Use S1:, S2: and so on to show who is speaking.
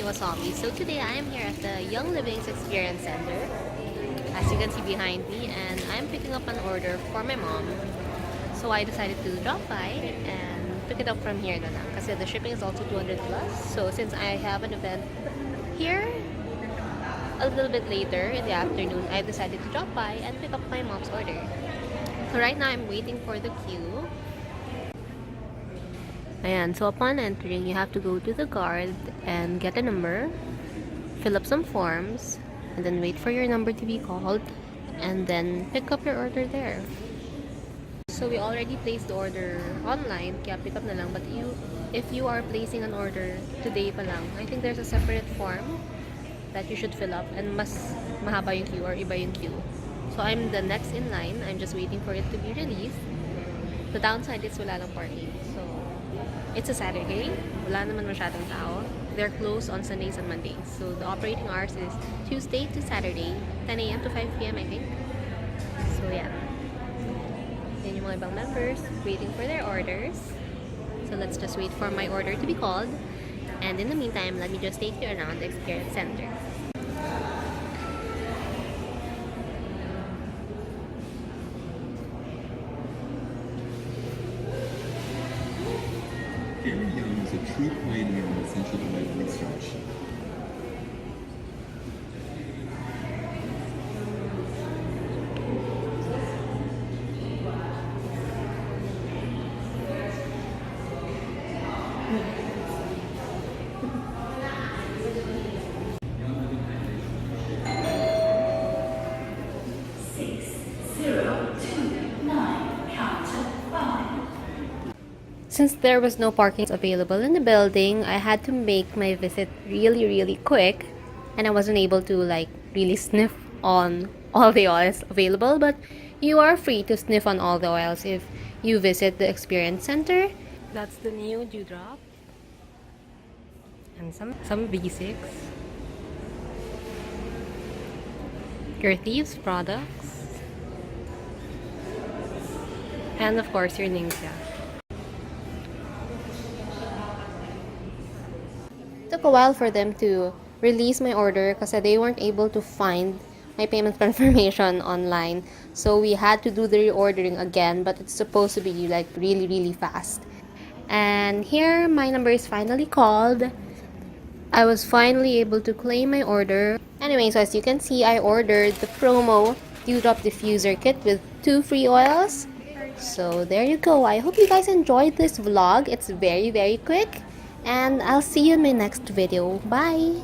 S1: couchwasabi. So today I am here at the Young Living's Experience Center, as you can see behind me, and I'm picking up an order for my mom. So I decided to drop by and pick it up from here na lang kasi the shipping is also 200 plus. So since I have an event here a little bit later in the afternoon, I decided to drop by and pick up my mom's order. So right now I'm waiting for the queue. Ayan, so upon entering, you have to go to the guard and get a number, fill up some forms, and then wait for your number to be called, and then pick up your order there. So we already placed the order online, kaya pick up na lang. But if you are placing an order today pa lang, I think there's a separate form that you should fill up, and mas mahaba yung queue or iba yung queue. So I'm the next in line. I'm just waiting for it to be released. The downside is wala lang parking. So it's a Saturday. Wala naman masyadong tao. They're closed on Sundays and Mondays. So the operating hours is Tuesday to Saturday, 10 a.m. to 5 p.m. I think. So yeah. Yan yung mga ibang members waiting for their orders. So let's just wait for my order to be called. And in the meantime, let me just take you around the Experience Center.
S2: Gary Young is a true pioneer in essential oil research.
S1: Since there was no parking available in the building, I had to make my visit really quick, and I wasn't able to really sniff on all the oils available, but you are free to sniff on all the oils if you visit the Experience Center. That's the new dewdrop and some basics. Your Thieves products, and of course your Inoza. Took a while for them to release my order because they weren't able to find my payment confirmation online. So we had to do the reordering again, but it's supposed to be really fast. And here my number is finally called. I was finally able to claim my order. Anyway, so as you can see, I ordered the promo Dewdrop Diffuser Kit with 2 free oils. So there you go. I hope you guys enjoyed this vlog. It's very quick. And I'll see you in my next video. Bye!